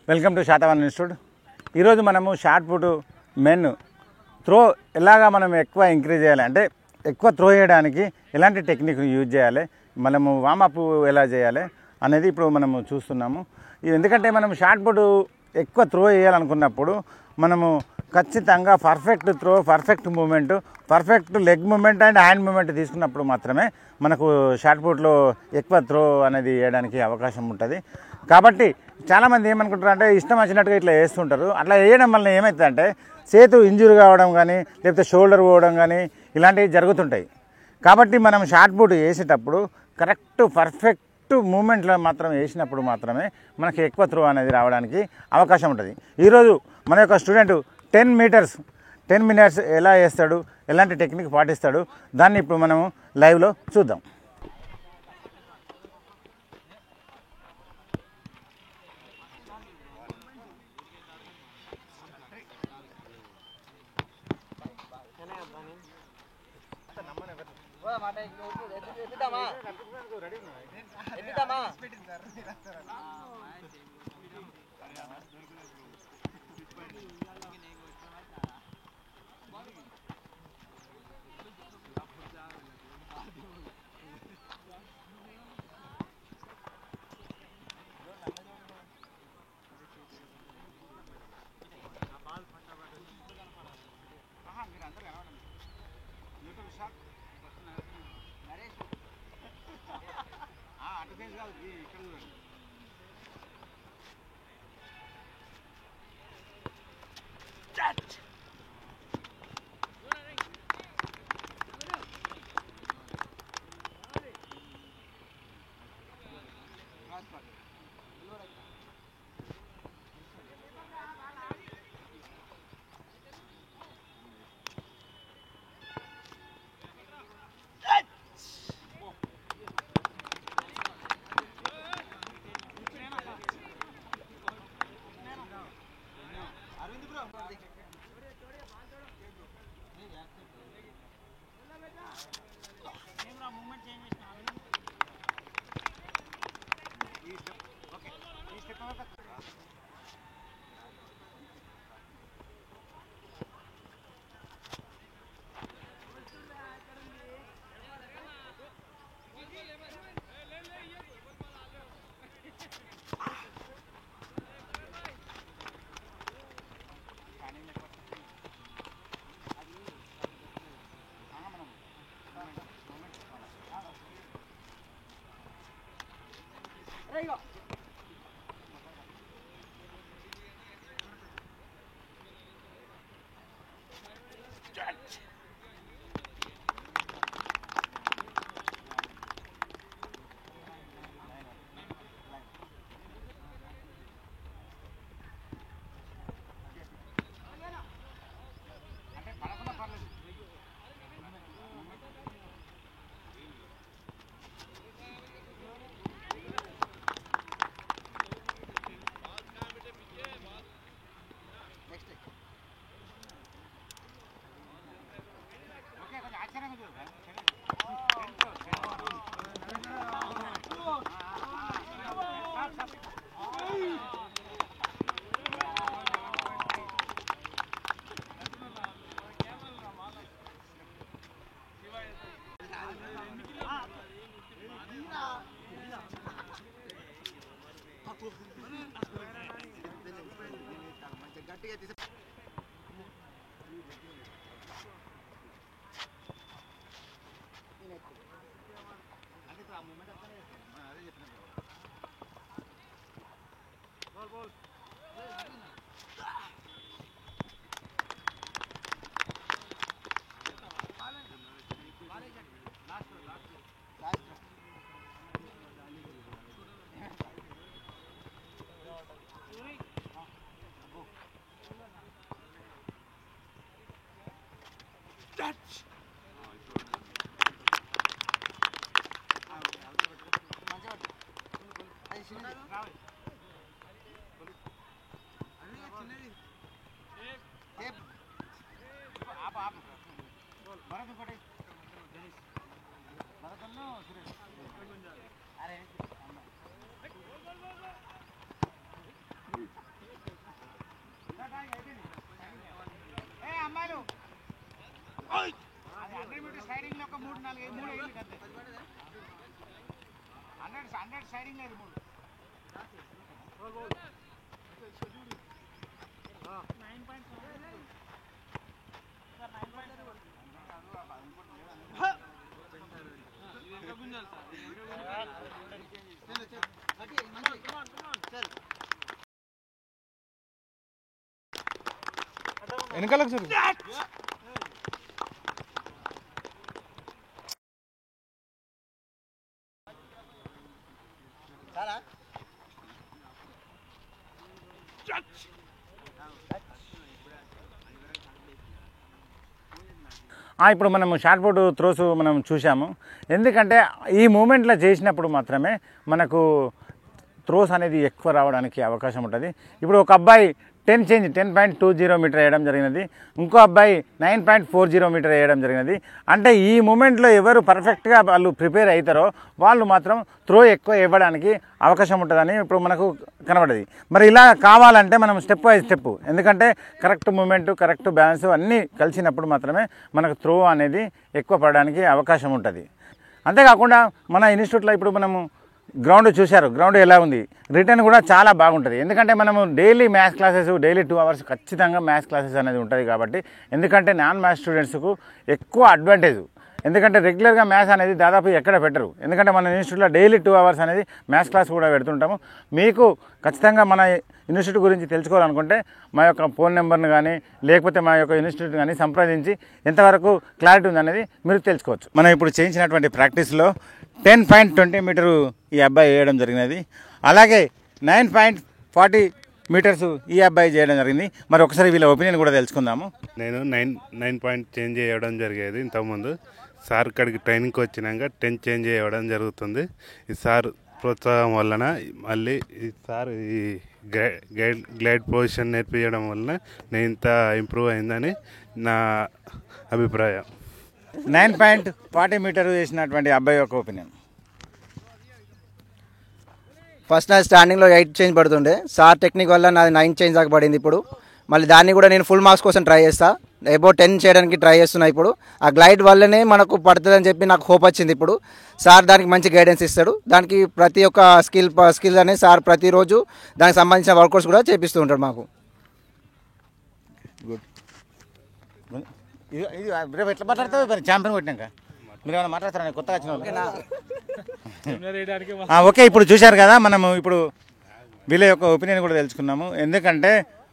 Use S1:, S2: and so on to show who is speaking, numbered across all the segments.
S1: Welcome to Satavahana institute. ఈరోజు మనము shot put men throw ఎలాగా మనం ఎక్కువ ఇంక్రీజ్ చేయాలి అంటే ఎక్కువ త్రో చేయడానికి ఎలాంటి టెక్నిక్ యూజ్ చేయాలి, మనము వామప్ ఎలా చేయాలి అనేది ఇప్పుడు మనము చూస్తున్నాము. ఎందుకంటే మనం షార్ట్ పుట్ ఎక్కువ త్రో చేయాలనుకున్నప్పుడు మనము ఖచ్చితంగా perfect throw, perfect moment, perfect leg moment and hand moment తీసుకున్నప్పుడు మాత్రమే మనకు షార్ట్ పుట్లో ఎక్కువ త్రో అనేది వేయడానికి అవకాశం ఉంటుంది. కాబట్టి చాలామంది ఏమనుకుంటారు అంటే ఇష్టం వచ్చినట్టుగా ఇట్లా వేస్తుంటారు. అట్లా వేయడం వల్ల ఏమవుతుందంటే చేతు ఇంజూరీ కావడం కానీ లేకపోతే షోల్డర్ పోవడం కానీ ఇలాంటివి జరుగుతుంటాయి. కాబట్టి మనం షార్ట్ పుట్ వేసేటప్పుడు కరెక్ట్ పర్ఫెక్ట్ మూమెంట్లో మాత్రం వేసినప్పుడు మాత్రమే మనకి ఎక్కువ త్రో అనేది రావడానికి అవకాశం ఉంటుంది. ఈరోజు మన యొక్క స్టూడెంట్ 10 మినిట్స్ ఎలా వేస్తాడు, ఎలాంటి టెక్నిక్ పాటిస్తాడు, దాన్ని ఇప్పుడు మనము లైవ్లో చూద్దాం. వెనకాలకు సార్ ఇప్పుడు మనం షార్ట్ పుట్ త్రోస్ మనం చూసాము. ఎందుకంటే ఈ మూమెంట్లో చేసినప్పుడు మాత్రమే మనకు త్రోస్ అనేది ఎక్కువ రావడానికి అవకాశం ఉంటుంది. ఇప్పుడు ఒక అబ్బాయి 10.20 మీటర్ వేయడం జరిగినది, ఇంకో అబ్బాయి 9.40 మీటర్ వేయడం జరిగినది. అంటే ఈ మూమెంట్లో ఎవరు పర్ఫెక్ట్గా వాళ్ళు ప్రిపేర్ అవుతారో వాళ్ళు మాత్రం త్రో ఎక్కువ ఇవ్వడానికి అవకాశం ఉంటుందని ఇప్పుడు మనకు కనబడది. మరి ఇలా కావాలంటే మనం స్టెప్ బై స్టెప్, ఎందుకంటే కరెక్ట్ మూమెంట్ కరెక్ట్ బ్యాలెన్స్ అన్నీ కలిసినప్పుడు మాత్రమే మనకు త్రో అనేది ఎక్కువ పడడానికి అవకాశం ఉంటుంది. అంతేకాకుండా మన ఇన్స్టిట్యూట్లో ఇప్పుడు మనము గ్రౌండ్ చూశారు, గ్రౌండ్ ఎలా ఉంది, రిటర్న్ కూడా చాలా బాగుంటుంది. ఎందుకంటే మనము daily maths classes daily 2 hours ఖచ్చితంగా మ్యాథ్స్ క్లాసెస్ అనేది ఉంటుంది కాబట్టి, ఎందుకంటే నాన్ మ్యాథ్స్ స్టూడెంట్స్కు ఎక్కువ అడ్వాంటేజ్. ఎందుకంటే రెగ్యులర్గా మ్యాథ్స్ అనేది దాదాపు ఎక్కడ పెట్టరు, ఎందుకంటే మన ఇన్స్టిట్యూట్లో డైలీ 2 అవర్స్ అనేది మ్యాథ్స్ క్లాస్ కూడా పెడుతుంటాము. మీకు ఖచ్చితంగా మన ఇన్స్టిట్యూట్ గురించి తెలుసుకోవాలనుకుంటే మా యొక్క ఫోన్ నెంబర్ని కానీ లేకపోతే మా యొక్క ఇన్స్టిట్యూట్ కానీ సంప్రదించి ఎంతవరకు క్లారిటీ ఉందనేది మీరు తెలుసుకోవచ్చు. మనం ఇప్పుడు చేయించినటువంటి ప్రాక్టీస్లో 10.20 మీటరు ఈ అబ్బాయి వేయడం జరిగినది, అలాగే 9.40 మీటర్స్ ఈ అబ్బాయి చేయడం జరిగింది. మరి ఒకసారి వీళ్ళ ఒపీనియన్ కూడా తెలుసుకుందాము.
S2: నేను 9 పాయింట్ చేంజ్ చేయడం జరిగేది ఇంతకుముందు. సార్ ఇక్కడికి ట్రైనింగ్కి వచ్చినాక 10 చేంజ్ చేయడం జరుగుతుంది. ఈ సార్ ప్రోత్సాహం వలన మళ్ళీ ఈ సార్ ఈ గ్లైడ్ పొజిషన్ నేర్పించడం వలన నేను ఇంత ఇంప్రూవ్ అయిందని నా అభిప్రాయం.
S1: 9.40 మీటరు వేసినటువంటి అబ్బాయి యొక్క ఒపీనియన్.
S3: ఫస్ట్ నా స్టాండింగ్లో 8 చేంజ్ పడుతుండే, సార్ టెక్నిక్ వల్ల నాది 9 చేంజ్ దాకా పడింది. ఇప్పుడు మళ్ళీ దాన్ని కూడా నేను ఫుల్ మార్క్స్ కోసం ట్రై చేస్తా, అబౌట్ 10 చేయడానికి ట్రై చేస్తున్నా. ఇప్పుడు ఆ గ్లైడ్ వల్లనే మనకు పడుతుందని చెప్పి నాకు హోప్ వచ్చింది. ఇప్పుడు సార్ దానికి మంచి గైడెన్స్ ఇస్తాడు. దానికి ప్రతి ఒక్క స్కిల్ అనేది సార్ ప్రతిరోజు దానికి సంబంధించిన వర్కౌట్స్ కూడా చేపిస్తూ ఉంటాడు మాకు.
S1: గుడ్. ఇది రేపు ఎట్లా మాట్లాడతావు మరి ఛాంపియన్ కొట్టినాక? మీరు ఏమైనా మాట్లాడతారా కొత్తగా వచ్చిన వాళ్ళు? ఓకే, ఇప్పుడు చూశారు కదా, మనము ఇప్పుడు వీళ్ళ యొక్క ఒపీనియన్ కూడా తెలుసుకున్నాము. ఎందుకంటే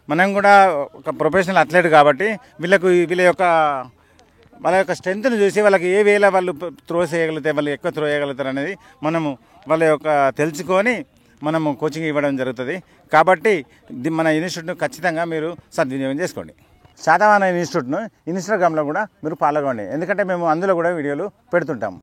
S1: మనం కూడా ఒక ప్రొఫెషనల్ అథ్లెట్ కాబట్టి వీళ్ళ యొక్క స్ట్రెంత్ని చూసి వాళ్ళకి ఏ వేళ వాళ్ళు త్రో చేయగలిగితే వాళ్ళు ఎక్కువ త్రో చేయగలుగుతారు అనేది మనము వాళ్ళ యొక్క తెలుసుకొని మనము కోచింగ్ ఇవ్వడం జరుగుతుంది. కాబట్టి మన ఇన్స్టిట్యూట్ను ఖచ్చితంగా మీరు సద్వినియోగం చేసుకోండి. శాతవాహన ఇన్స్టిట్యూట్ను ఇన్స్టాగ్రామ్లో కూడా మీరు ఫాలో అవ్వండి, ఎందుకంటే మేము అందులో కూడా వీడియోలు పెడుతుంటాము.